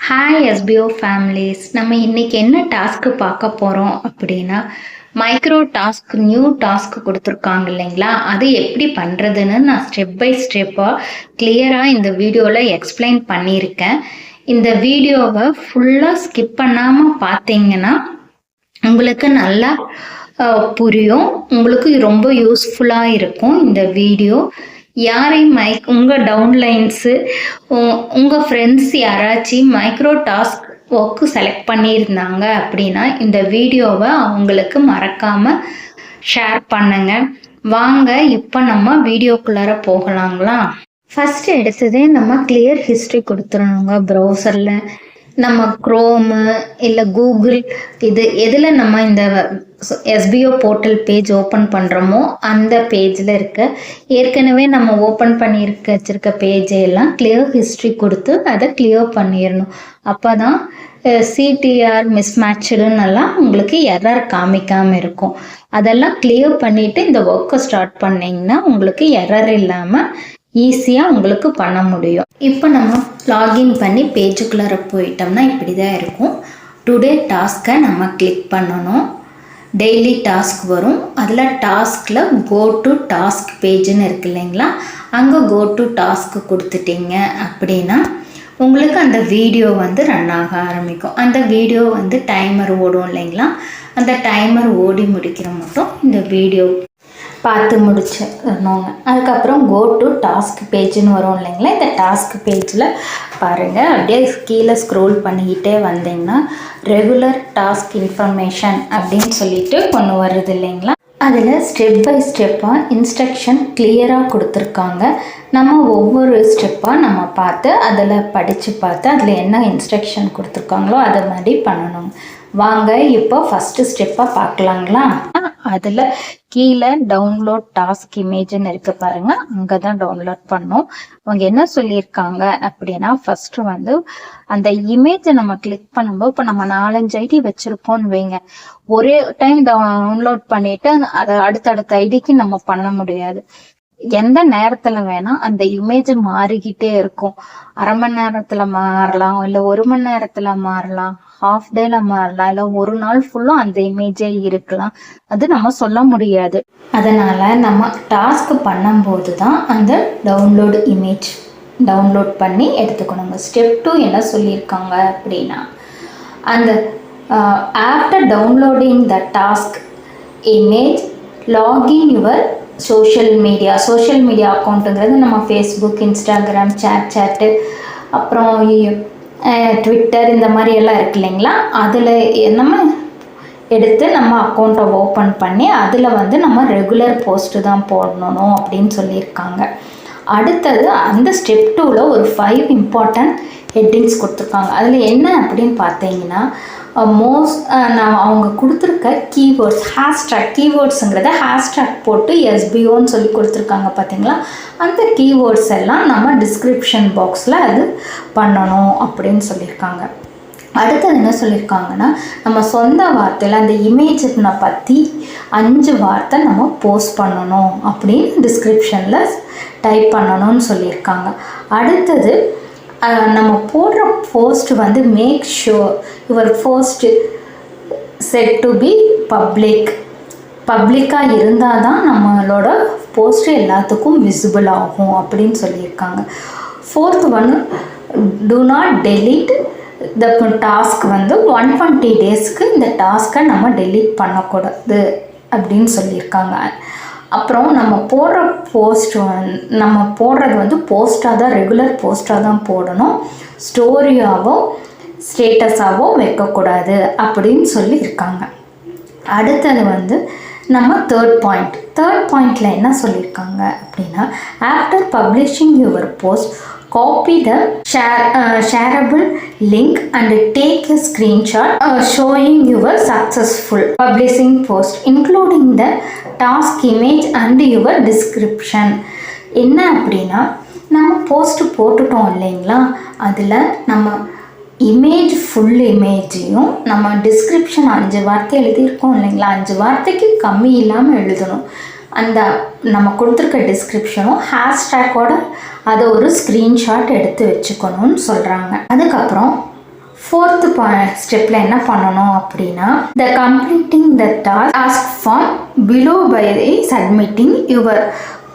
Hi SPO families. நம்ம இன்னைக்கு என்ன டாஸ்க்கு பார்க்க போகிறோம் அப்படின்னா, மைக்ரோ டாஸ்க் நியூ டாஸ்க் கொடுத்துருக்காங்க இல்லைங்களா, அது எப்படி பண்ணுறதுன்னு நான் ஸ்டெப் பை ஸ்டெப்பாக கிளியராக இந்த வீடியோவில் எக்ஸ்பிளைன் பண்ணியிருக்கேன். இந்த வீடியோவை ஃபுல்லாக ஸ்கிப் பண்ணாமல் பார்த்தீங்கன்னா உங்களுக்கு நல்லா புரியும். உங்களுக்கு ரொம்ப யூஸ்ஃபுல்லாக இருக்கும் இந்த வீடியோ. யாரையும் உங்கள் டவுன்லைன்ஸு உங்கள் ஃப்ரெண்ட்ஸ் யாராச்சும் மைக்ரோ டாஸ்க் ஒர்க்கு செலக்ட் பண்ணியிருந்தாங்க அப்படின்னா இந்த வீடியோவை அவங்களுக்கு மறக்காமல் ஷேர் பண்ணுங்க. வாங்க இப்போ நம்ம வீடியோக்குள்ளார போகலாங்களா. ஃபஸ்ட்டு எடுத்ததே நம்ம கிளியர் ஹிஸ்ட்ரி கொடுத்துடணுங்க. ப்ரௌசரில் நம்ம க்ரோமு இல்லை கூகுள் இது எதில் நம்ம இந்த எஸ்பிஓ போர்ட்டல் பேஜ் ஓப்பன் பண்ணுறோமோ அந்த பேஜில் இருக்க ஏற்கனவே நம்ம ஓப்பன் பண்ணியிருக்க வச்சுருக்க பேஜையெல்லாம் கிளியர் ஹிஸ்ட்ரி கொடுத்து அதை கிளியர் பண்ணிடணும். அப்போ தான் சிடிஆர் மிஸ்மேட்சுடுன்னெல்லாம் உங்களுக்கு எரர் காமிக்காமல் இருக்கும். அதெல்லாம் கிளியர் பண்ணிவிட்டு இந்த ஒர்க்கை ஸ்டார்ட் பண்ணிங்கன்னா உங்களுக்கு எரர் இல்லாமல் ஈஸியாக உங்களுக்கு பண்ண முடியும். இப்போ நம்ம லாகின் பண்ணி பேஜுக்குள்ளார போயிட்டோம்னா இப்படி தான் இருக்கும். டுடே டாஸ்க்கை நம்ம கிளிக் பண்ணணும். டெய்லி டாஸ்க் வரும். அதில் டாஸ்கில் கோ டு டாஸ்க் பேஜுன்னு இருக்கு இல்லைங்களா, அங்கே கோ டு டாஸ்க்கு கொடுத்துட்டீங்க அப்படின்னா உங்களுக்கு அந்த வீடியோ ரன் ஆக ஆரம்பிக்கும். அந்த வீடியோ டைமர் ஓடும் இல்லைங்களா, அந்த டைமர் ஓடி முடிக்கிற மட்டும் இந்த வீடியோ பார்த்து முடிச்சிடணுங்க. அதுக்கப்புறம் கோ டு டாஸ்க் பேஜுன்னு வரும் இல்லைங்களா, இந்த டாஸ்க் பேஜில் பாருங்கள், அப்படியே கீழே ஸ்க்ரோல் பண்ணிக்கிட்டே வந்தீங்கன்னா ரெகுலர் டாஸ்க் இன்ஃபர்மேஷன் அப்படின்னு சொல்லிட்டு ஒன்று வருது இல்லைங்களா, அதில் ஸ்டெப் பை ஸ்டெப்பாக இன்ஸ்ட்ரக்ஷன் கிளியராக கொடுத்துருக்காங்க. நம்ம ஒவ்வொரு ஸ்டெப்பாக நம்ம பார்த்து அதில் படித்து பார்த்து அதில் என்ன இன்ஸ்ட்ரக்ஷன் கொடுத்துருக்காங்களோ அதை மாதிரி பண்ணணும். வாங்க இப்போ ஃபஸ்ட்டு ஸ்டெப்பாக பார்க்கலாங்களா. அதில் கீழே டவுன்லோட் டாஸ்க் இமேஜ்னு இருக்கு பாருங்க, அங்கே தான் டவுன்லோட் பண்ணோம். அவங்க என்ன சொல்லியிருக்காங்க அப்படின்னா, ஃபர்ஸ்ட் அந்த இமேஜை நம்ம கிளிக் பண்ணும்போது இப்போ நம்ம 4-5 ஐடி வச்சிருக்கோம்னு வைங்க, ஒரே டைம் டவுன்லோட் பண்ணிட்டு அதை அடுத்தடுத்த ஐடிக்கு நம்ம பண்ண முடியாது. எந்த நேரத்துல வேணா அந்த இமேஜ் மாறிக்கிட்டே இருக்கும். அரை மணி நேரத்துல மாறலாம், இல்லை 1 மணி நேரத்துல மாறலாம், ஹாஃப் டேல மாறலாம், இல்லை ஒரு நாள் ஃபுல்லும் அந்த இமேஜே இருக்கலாம். அது நம்ம சொல்ல முடியாது. அதனால நம்ம டாஸ்க் பண்ணும்போது தான் அந்த டவுன்லோடு இமேஜ் டவுன்லோட் பண்ணி எடுத்துக்கணுங்க. ஸ்டெப் 2 என்ன சொல்லியிருக்காங்க அப்படின்னா, அந்த after downloading the task image login your social media அக்கௌண்ட்டுங்கிறது நம்ம ஃபேஸ்புக், இன்ஸ்டாகிராம், சேட்டு, அப்புறம் ட்விட்டர் இந்த மாதிரி எல்லாம் இருக்கு இல்லைங்களா, அதில் நம்ம எடுத்து நம்ம அக்கௌண்ட்டை ஓப்பன் பண்ணி அதில் நம்ம ரெகுலர் போஸ்ட்டு தான் போடணும் அப்படின்னு சொல்லியிருக்காங்க. அடுத்தது அந்த ஸ்டெப் 2ல் ஒரு 5 இம்பார்ட்டன்ட் ஹெட்டிங்ஸ் கொடுத்துருக்காங்க. அதில் என்ன அப்படின்னு பார்த்தீங்கன்னா, அவங்க கொடுத்துருக்க கீவேர்ட்ஸ், கீவேர்ட்ஸுங்கிறத ஹேஷ்டேக் போட்டு எஸ்பிஓன்னு சொல்லி கொடுத்துருக்காங்க பார்த்தீங்களா, அந்த கீவேர்ட்ஸ் எல்லாம் நம்ம டிஸ்கிரிப்ஷன் பாக்ஸில் அது பண்ணணும் அப்படின்னு சொல்லியிருக்காங்க. அடுத்தது என்ன சொல்லியிருக்காங்கன்னா, நம்ம சொந்த வார்த்தையில் அந்த இமேஜை பற்றி 5 வார்த்தை நம்ம போஸ்ட் பண்ணணும் அப்படின்னு டிஸ்கிரிப்ஷனில் டைப் பண்ணணும்னு சொல்லியிருக்காங்க. அடுத்தது நம்ம போடுற post make sure your post set to be பப்ளிக்காக இருந்தால் தான் நம்மளோட போஸ்ட் எல்லாத்துக்கும் விசிபிள் ஆகும் அப்படின்னு சொல்லியிருக்காங்க. 4th one, to not delete the task 120 டேஸ்க்கு இந்த டாஸ்க்கை நம்ம டெலீட் பண்ணக்கூடாது அப்படின்னு சொல்லியிருக்காங்க. அப்புறம் நம்ம போடுற போஸ்ட் நம்ம போடுறது போஸ்ட்டாக தான், ரெகுலர் போஸ்ட்டாக தான் போடணும், ஸ்டோரியாவோ ஸ்டேட்டஸாவோ வைக்கக்கூடாது அப்படின்னு சொல்லியிருக்காங்க. அடுத்தது நம்ம தேர்ட் பாயிண்டில் என்ன சொல்லியிருக்காங்க அப்படின்னா, after publishing your post copy the shareable link and take a screenshot showing your successful publishing post including the task image and your description. என்ன அப்படின்னா, நம்ம போஸ்ட் போட்டுட்டோம் இல்லைங்களா, அதில் நம்ம ஃபுல் இமேஜையும் நம்ம டிஸ்கிரிப்ஷன் 5 வார்த்தை எழுதியிருக்கோம் இல்லைங்களா, 5 வார்த்தைக்கு கம்மி இல்லாமல் எழுதணும். அந்த நம்ம கொடுத்துருக்க டிஸ்கிரிப்ஷனும் ஹேஷ்டேக்கோட அதை ஒரு ஸ்க்ரீன்ஷாட் எடுத்து வச்சுக்கணும்னு சொல்கிறாங்க. அதுக்கப்புறம் ஃபோர்த் ஸ்டெப்பில் என்ன பண்ணணும் அப்படின்னா the completing the task form below by submitting your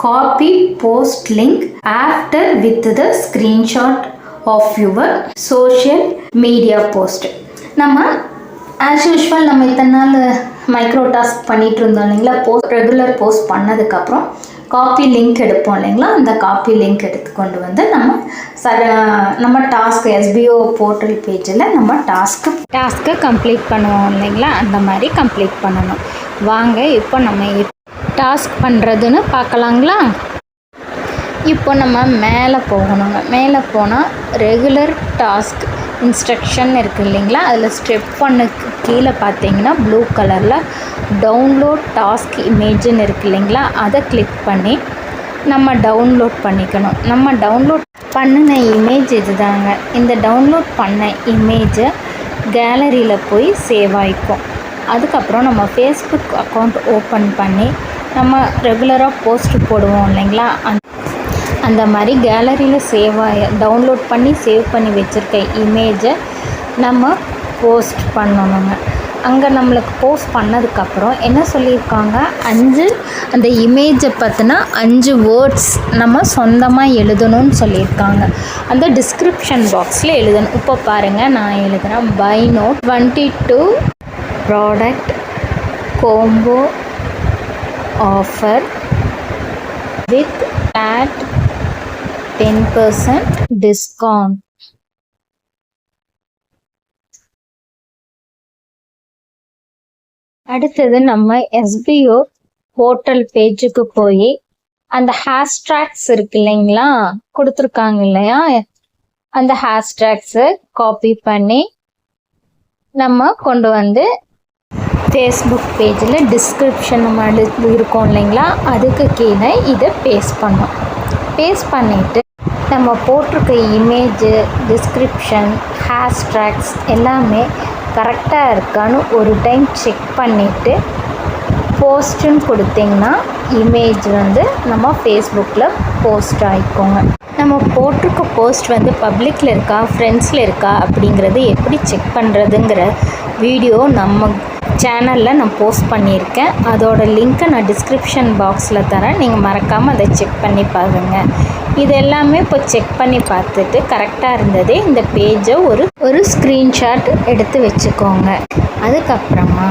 copy post link after with the screenshot of your social media post. நம்ம ஆஸ் யூஷுவல் நம்ம இத்தனை நாள் மைக்ரோ டாஸ்க் பண்ணிகிட்டு இருந்தோம் இல்லைங்களா, ரெகுலர் போஸ்ட் பண்ணதுக்கப்புறம் காப்பி லிங்க் எடுப்போம் இல்லைங்களா, அந்த காப்பி லிங்க் எடுத்துக்கொண்டு வந்து நம்ம டாஸ்க் எஸ்பிஓ போர்ட்டல் பேஜில் நம்ம டாஸ்க்கை கம்ப்ளீட் பண்ணுவோம் இல்லைங்களா, அந்த மாதிரி கம்ப்ளீட் பண்ணணும். வாங்க இப்போ நம்ம டாஸ்க் பண்ணுறதுன்னு பார்க்கலாங்களா. இப்போ நம்ம மேலே போகணுங்க. மேலே போனால் ரெகுலர் டாஸ்க் இன்ஸ்ட்ரக்ஷன் இருக்குது இல்லைங்களா, அதில் ஸ்டெப் 1க்கு கீழே பார்த்தீங்கன்னா ப்ளூ கலரில் டவுன்லோட் டாஸ்க் இமேஜுன்னு இருக்குது இல்லைங்களா, அதை கிளிக் பண்ணி நம்ம டவுன்லோட் பண்ணிக்கணும். நம்ம டவுன்லோட் பண்ணின இமேஜ் இது தாங்க. இந்த டவுன்லோட் பண்ண இமேஜை கேலரியில் போய் சேவ் ஆகிக்கும். அதுக்கப்புறம் நம்ம ஃபேஸ்புக் அக்கௌண்ட் ஓப்பன் பண்ணி நம்ம ரெகுலராக போஸ்ட் போடுவோம் இல்லைங்களா, அந்த மாதிரி கேலரியில் டவுன்லோட் பண்ணி சேவ் பண்ணி வச்சுருக்க இமேஜை நம்ம போஸ்ட் பண்ணணுங்க. அங்கே நம்மளுக்கு போஸ்ட் பண்ணதுக்கப்புறம் என்ன சொல்லியிருக்காங்க, அந்த இமேஜை பற்றினா 5 வேர்ட்ஸ் நம்ம சொந்தமாக எழுதணும்னு சொல்லியிருக்காங்க. அந்த டிஸ்கிரிப்ஷன் பாக்ஸில் எழுதணும். இப்போ பாருங்கள், நான் எழுதுகிறேன். By note 22 product combo offer with at 10% discount. அடுத்தது நம்ம எஸ்பிஓ போர்ட்டல் பேஜுக்கு போய் அந்த ஹேஷ்டேக்ஸ் இருக்கு இல்லைங்களா, கொடுத்துருக்காங்க இல்லையா, அந்த ஹேஷ்டேக்ஸை காப்பி பண்ணி நம்ம கொண்டு வந்து ஃபேஸ்புக் பேஜில் டிஸ்கிரிப்ஷன் நம்ம இருக்கோம் இல்லைங்களா, அதுக்கு கீழே இதை பேஸ்ட் பண்ணோம். பேஸ்ட் பண்ணிவிட்டு நம்ம போட்டிருக்க இமேஜு, டிஸ்கிரிப்ஷன், ஹேஷ்டேக்ஸ் எல்லாமே கரெக்டாக இருக்கான்னு ஒரு டைம் செக் பண்ணிவிட்டு போஸ்ட்டுன்னு கொடுத்திங்கன்னா இமேஜ் வந்து நம்ம ஃபேஸ்புக்கில் போஸ்ட் ஆகிக்கோங்க. நம்ம போட்டிருக்க போஸ்ட் வந்து பப்ளிக்கில் இருக்கா, ஃப்ரெண்ட்ஸில் இருக்கா அப்படிங்கிறது எப்படி செக் பண்ணுறதுங்கிற வீடியோ நம்ம சேனலில் நான் போஸ்ட் பண்ணியிருக்கேன். அதோட லிங்க்கை நான் டிஸ்கிரிப்ஷன் பாக்ஸில் தரேன், நீங்கள் மறக்காமல் அதை செக் பண்ணி பாருங்கள். இது எல்லாமே இப்போ செக் பண்ணி பார்த்துட்டு கரெக்டாக இருந்ததே இந்த பேஜை ஒரு ஸ்க்ரீன்ஷாட் எடுத்து வச்சுக்கோங்க. அதுக்கப்புறமா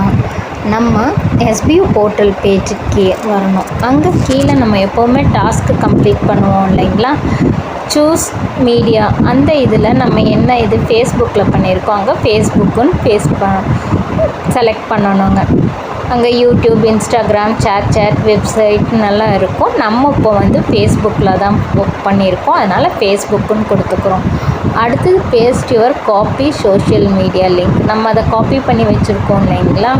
நம்ம எஸ்பிஓ போர்ட்டல் பேஜுக்கு வரணும். அங்கே கீழே நம்ம எப்போவுமே டாஸ்க்கு கம்ப்ளீட் பண்ணுவோம் இல்லைங்களா, சூஸ் மீடியா, அந்த இதில் நம்ம என்ன இது ஃபேஸ்புக்கில் பண்ணியிருக்கோம், அங்கே ஃபேஸ்புக்குன்னு செலக்ட் பண்ணணுங்க. அங்கே யூடியூப், இன்ஸ்டாகிராம், சேட் வெப்சைட் நல்லா இருக்கும். நம்ம இப்போ வந்து ஃபேஸ்புக்கில் தான் புக் பண்ணியிருக்கோம், அதனால் ஃபேஸ்புக்குன்னு கொடுத்துக்குறோம். அடுத்தது paste your copy social media link. நம்ம அதை காப்பி பண்ணி வச்சுருக்கோம் இல்லைங்களா,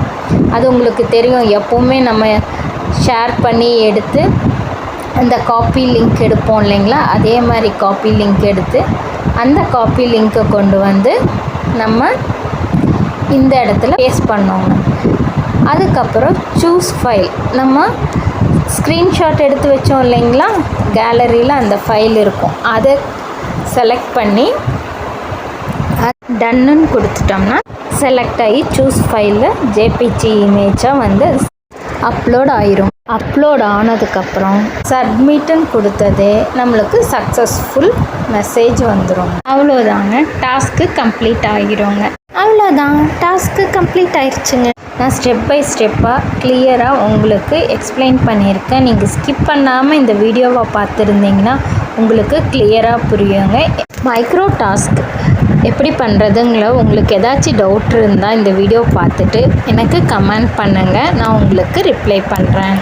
அது உங்களுக்கு தெரியும். எப்போவுமே நம்ம ஷேர் பண்ணி எடுத்து அந்த காப்பி லிங்க் எடுப்போம் இல்லைங்களா, அதே மாதிரி காப்பி லிங்க் எடுத்து அந்த காப்பி லிங்க்கை கொண்டு வந்து நம்ம இந்த இடத்துல பேஸ்ட் பண்ணோங்க. அதுக்கப்புறம் சூஸ் ஃபைல், நம்ம ஸ்க்ரீன்ஷாட் எடுத்து வச்சோம் இல்லைங்களா, கேலரியில் அந்த ஃபைல் இருக்கும், அதை செலக்ட் பண்ணி டன்னுன்னு கொடுத்துட்டோம்னா செலக்ட் ஆகி சூஸ் ஃபைலில் ஜேபிஜி இமேஜாக வந்து அப்லோட் ஆயிரும். அப்லோட் ஆனதுக்கப்புறம் சப்மிட்டுன்னு கொடுத்ததே நம்மளுக்கு சக்ஸஸ்ஃபுல் மெசேஜ் வந்துடும். அவ்வளோதாங்க, டாஸ்க்கு கம்ப்ளீட் ஆகிருங்க. அவ்வளோதான், டாஸ்க்கு கம்ப்ளீட் ஆயிடுச்சுங்க. நான் ஸ்டெப் பை ஸ்டெப்பாக கிளியராக உங்களுக்கு எக்ஸ்பிளைன் பண்ணியிருக்கேன். நீங்கள் ஸ்கிப் பண்ணாமல் இந்த வீடியோவை பார்த்துருந்தீங்கன்னா உங்களுக்கு கிளியராக புரியுங்க. மைக்ரோ டாஸ்க் எப்படி பண்ணுறதுங்கள உங்களுக்கு ஏதாச்சும் டவுட் இருந்தால் இந்த வீடியோ பார்த்துட்டு எனக்கு கமெண்ட் பண்ணுங்கள், நான் உங்களுக்கு ரிப்ளை பண்ணுறேன்.